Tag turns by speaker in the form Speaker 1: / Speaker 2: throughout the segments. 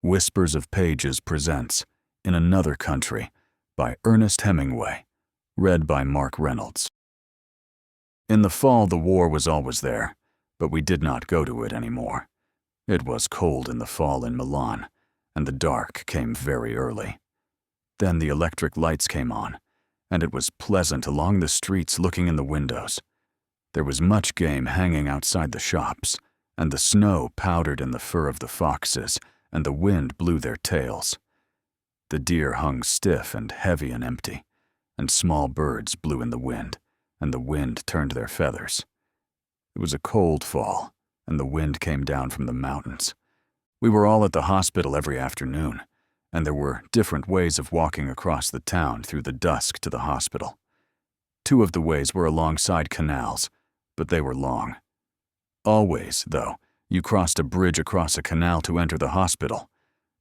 Speaker 1: Whispers of Pages presents In Another Country by Ernest Hemingway, read by Reynolds. In the fall, the war was always there, but we did not go to it anymore. It was cold in the fall in Milan, and the dark came very early. Then the electric lights came on, and it was pleasant along the streets looking in the windows. There was much game hanging outside the shops, and the snow powdered in the fur of the foxes, and the wind blew their tails. The deer hung stiff and heavy and empty, and small birds blew in the wind, and the wind turned their feathers. It was a cold fall, and the wind came down from the mountains. We were all at the hospital every afternoon, and there were different ways of walking across the town through the dusk to the hospital. 2 of the ways were alongside canals, but they were long. Always, though, you crossed a bridge across a canal to enter the hospital.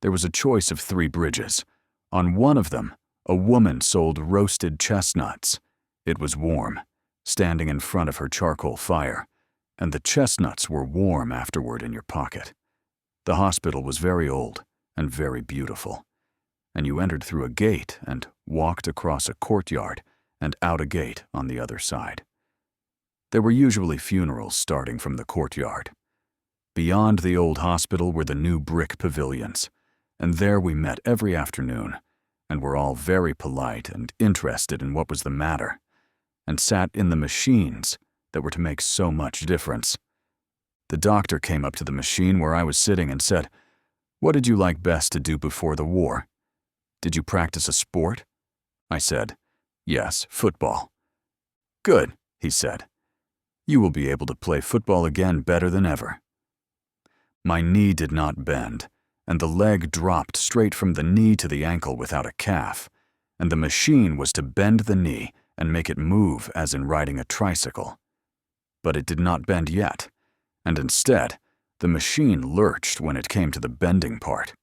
Speaker 1: There was a choice of 3 bridges. On one of them, a woman sold roasted chestnuts. It was warm, standing in front of her charcoal fire, and the chestnuts were warm afterward in your pocket. The hospital was very old and very beautiful, and you entered through a gate and walked across a courtyard and out a gate on the other side. There were usually funerals starting from the courtyard. Beyond the old hospital were the new brick pavilions, and there we met every afternoon, and were all very polite and interested in what was the matter, and sat in the machines that were to make so much difference. The doctor came up to the machine where I was sitting and said, "What did you like best to do before the war? Did you practice a sport?" I said, "Yes, football." "Good," he said. "You will be able to play football again better than ever." My knee did not bend, and the leg dropped straight from the knee to the ankle without a calf, and the machine was to bend the knee and make it move as in riding a tricycle. But it did not bend yet, and instead, the machine lurched when it came to the bending part.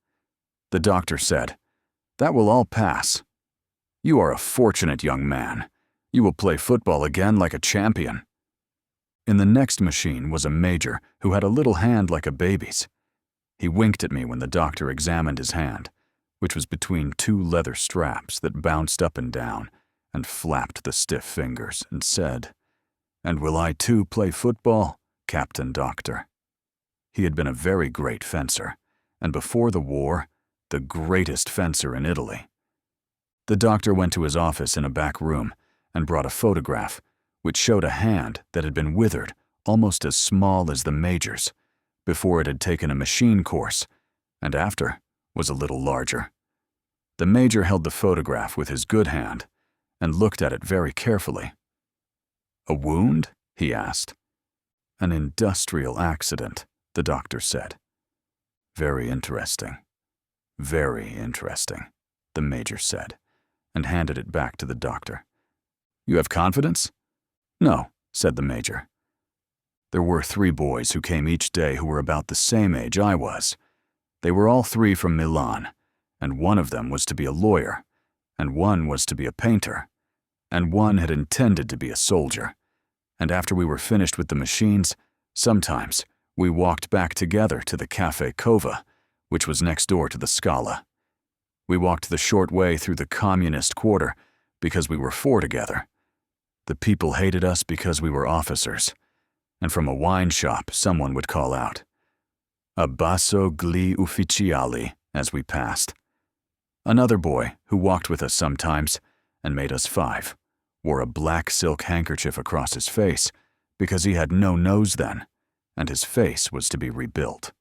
Speaker 1: The doctor said, "That will all pass. You are a fortunate young man. You will play football again like a champion." In the next machine was a major who had a little hand like a baby's. He winked at me when the doctor examined his hand, which was between 2 leather straps that bounced up and down and flapped the stiff fingers, and said, "And will I too play football, Captain Doctor?" He had been a very great fencer, and before the war, the greatest fencer in Italy. The doctor went to his office in a back room and brought a photograph which showed a hand that had been withered, almost as small as the major's, before it had taken a machine course, and after was a little larger. The major held the photograph with his good hand and looked at it very carefully. "A wound?" he asked. "An industrial accident," the doctor said. "Very interesting. Very interesting," the major said, and handed it back to the doctor. "You have confidence?" "No," said the major. There were 3 boys who came each day who were about the same age I was. They were all 3 from Milan, and one of them was to be a lawyer, and one was to be a painter, and one had intended to be a soldier. And after we were finished with the machines, sometimes we walked back together to the Café Cova, which was next door to the Scala. We walked the short way through the communist quarter because we were 4 together. The people hated us because we were officers, and from a wine shop someone would call out, "Abbasso gli ufficiali," as we passed. Another boy, who walked with us sometimes, and made us 5, wore a black silk handkerchief across his face because he had no nose then, and his face was to be rebuilt.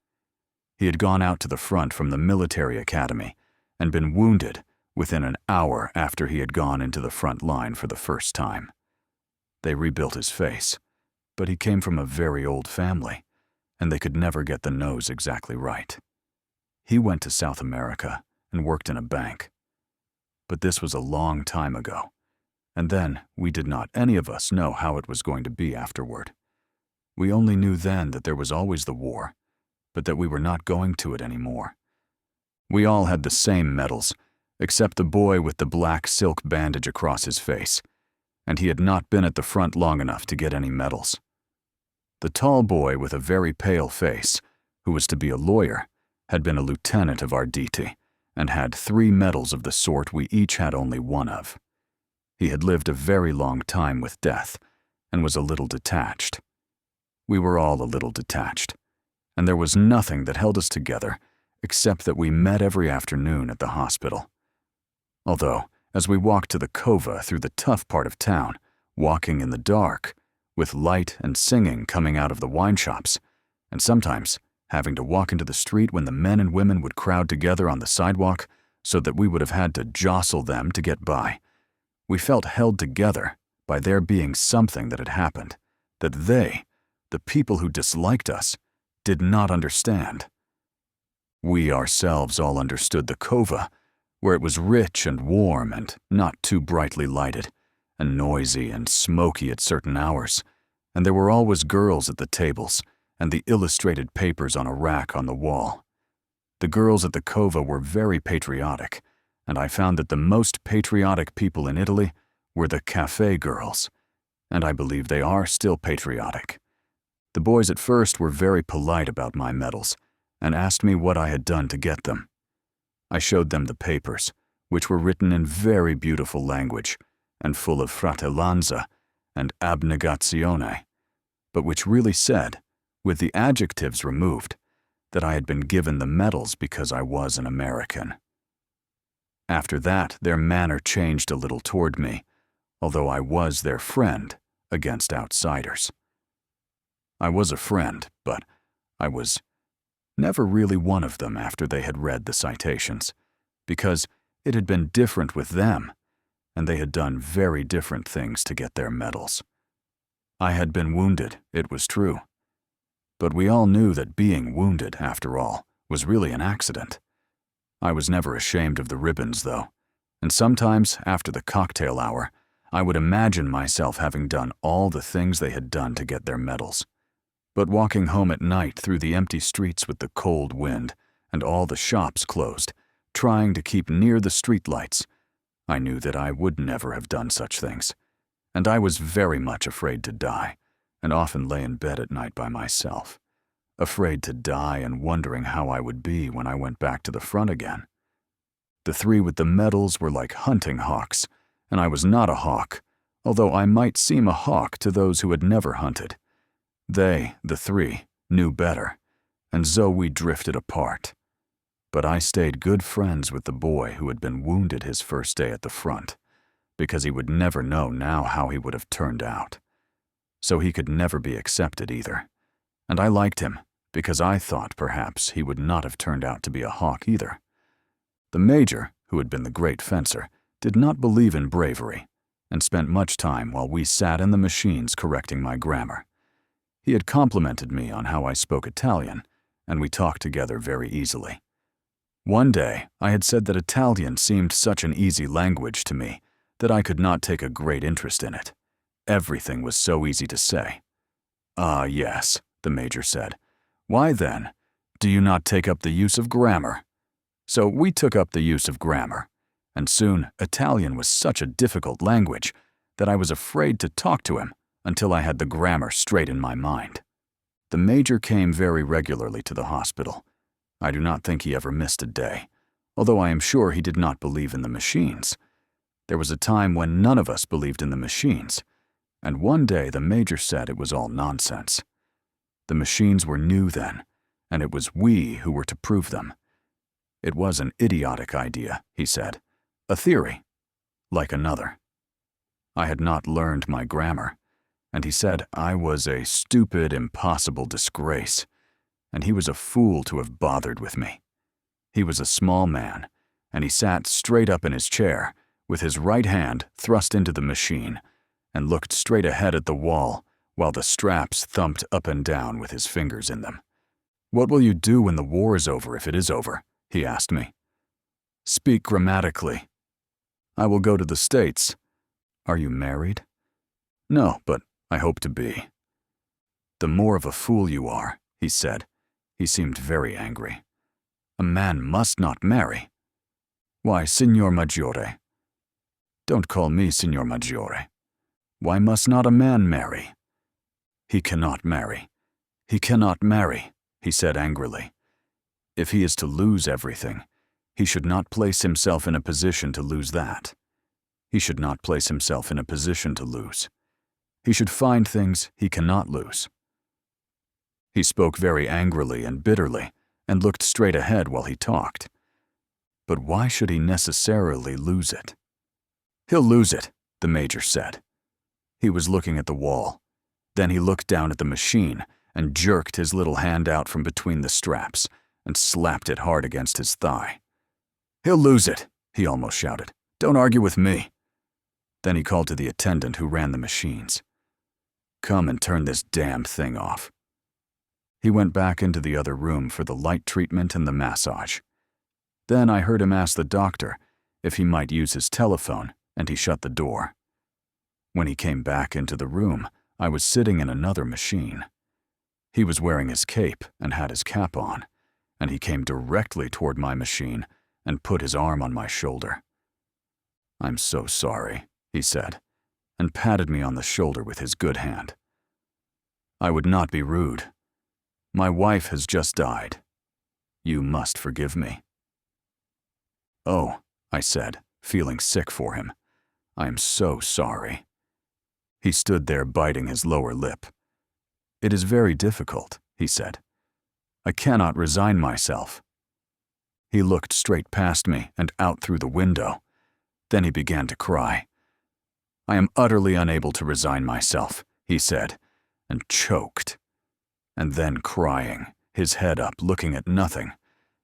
Speaker 1: He had gone out to the front from the military academy and been wounded within an hour after he had gone into the front line for the first time. They rebuilt his face, but he came from a very old family, and they could never get the nose exactly right. He went to South America and worked in a bank. But this was a long time ago, and then we did not any of us know how it was going to be afterward. We only knew then that there was always the war, but that we were not going to it anymore. We all had the same medals, except the boy with the black silk bandage across his face, and he had not been at the front long enough to get any medals. The tall boy with a very pale face, who was to be a lawyer, had been a lieutenant of Arditi and had 3 medals of the sort we each had only 1 of. He had lived a very long time with death and was a little detached. We were all a little detached, and there was nothing that held us together except that we met every afternoon at the hospital. Although, as we walked to the cova through the tough part of town, walking in the dark, with light and singing coming out of the wine shops, and sometimes having to walk into the street when the men and women would crowd together on the sidewalk so that we would have had to jostle them to get by, we felt held together by there being something that had happened, that they, the people who disliked us, did not understand. We ourselves all understood the cova, where it was rich and warm and not too brightly lighted, and noisy and smoky at certain hours, and there were always girls at the tables and the illustrated papers on a rack on the wall. The girls at the cova were very patriotic, and I found that the most patriotic people in Italy were the cafe girls, and I believe they are still patriotic. The boys at first were very polite about my medals and asked me what I had done to get them. I showed them the papers, which were written in very beautiful language and full of fratellanza and abnegazione, but which really said, with the adjectives removed, that I had been given the medals because I was an American. After that, their manner changed a little toward me, although I was their friend against outsiders. I was a friend, but I was never really one of them after they had read the citations, because it had been different with them, and they had done very different things to get their medals. I had been wounded, it was true, but we all knew that being wounded, after all, was really an accident. I was never ashamed of the ribbons, though, and sometimes, after the cocktail hour, I would imagine myself having done all the things they had done to get their medals. But walking home at night through the empty streets with the cold wind and all the shops closed, trying to keep near the streetlights, I knew that I would never have done such things, and I was very much afraid to die, and often lay in bed at night by myself, afraid to die and wondering how I would be when I went back to the front again. The 3 with the medals were like hunting hawks, and I was not a hawk, although I might seem a hawk to those who had never hunted. They, the 3, knew better, and so we drifted apart. But I stayed good friends with the boy who had been wounded his first day at the front, because he would never know now how he would have turned out. So he could never be accepted either. And I liked him, because I thought perhaps he would not have turned out to be a hawk either. The major, who had been the great fencer, did not believe in bravery, and spent much time while we sat in the machines correcting my grammar. He had complimented me on how I spoke Italian, and we talked together very easily. One day, I had said that Italian seemed such an easy language to me that I could not take a great interest in it. Everything was so easy to say. "Ah, yes," the major said. "Why then, do you not take up the use of grammar?" So we took up the use of grammar, and soon Italian was such a difficult language that I was afraid to talk to him until I had the grammar straight in my mind. The major came very regularly to the hospital. I do not think he ever missed a day, although I am sure he did not believe in the machines. There was a time when none of us believed in the machines, and one day the major said it was all nonsense. The machines were new then, and it was we who were to prove them. It was an idiotic idea, he said, a theory, like another. I had not learned my grammar, and he said I was a stupid, impossible disgrace, and he was a fool to have bothered with me. He was a small man, and he sat straight up in his chair, with his right hand thrust into the machine, and looked straight ahead at the wall, while the straps thumped up and down with his fingers in them. "What will you do when the war is over, if it is over?" he asked me. "Speak grammatically." "I will go to the States." "Are you married?" "No, but I hope to be." "The more of a fool you are," he said. He seemed very angry. "A man must not marry." "Why, Signor Maggiore?" "Don't call me Signor Maggiore." "Why must not a man marry?" "He cannot marry. He cannot marry," he said angrily. If he is to lose everything, he should not place himself in a position to lose that. He should not place himself in a position to lose. He should find things he cannot lose. He spoke very angrily and bitterly and looked straight ahead while he talked. But why should he necessarily lose it? "He'll lose it," the major said. He was looking at the wall. Then he looked down at the machine and jerked his little hand out from between the straps and slapped it hard against his thigh. "He'll lose it," he almost shouted. "Don't argue with me." Then he called to the attendant who ran the machines. "Come and turn this damn thing off." He went back into the other room for the light treatment and the massage. Then I heard him ask the doctor if he might use his telephone, and he shut the door. When he came back into the room, I was sitting in another machine. He was wearing his cape and had his cap on, and he came directly toward my machine and put his arm on my shoulder. "I'm so sorry," he said, and patted me on the shoulder with his good hand. "I would not be rude. My wife has just died. You must forgive me." "Oh," I said, feeling sick for him. "I am so sorry." He stood there biting his lower lip. "It is very difficult," he said. "I cannot resign myself." He looked straight past me and out through the window. Then he began to cry. "I am utterly unable to resign myself," he said, and choked. And then crying, his head up, looking at nothing,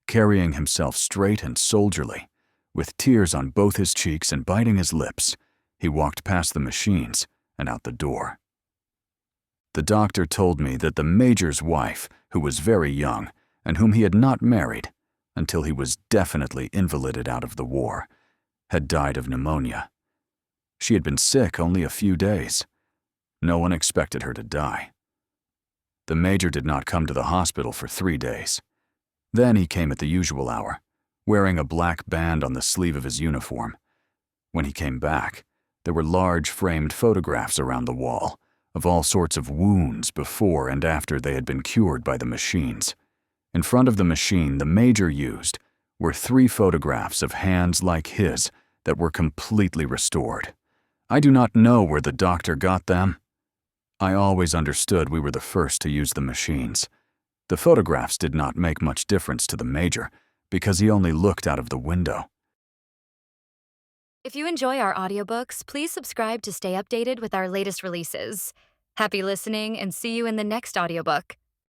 Speaker 1: carrying himself straight and soldierly, with tears on both his cheeks and biting his lips, he walked past the machines and out the door. The doctor told me that the major's wife, who was very young and whom he had not married until he was definitely invalided out of the war, had died of pneumonia. She had been sick only a few days. No one expected her to die. The major did not come to the hospital for 3 days. Then he came at the usual hour, wearing a black band on the sleeve of his uniform. When he came back, there were large framed photographs around the wall of all sorts of wounds before and after they had been cured by the machines. In front of the machine the major used were 3 photographs of hands like his that were completely restored. I do not know where the doctor got them. I always understood we were the first to use the machines. The photographs did not make much difference to the major because he only looked out of the window.
Speaker 2: If you enjoy our audiobooks, please subscribe to stay updated with our latest releases. Happy listening and see you in the next audiobook.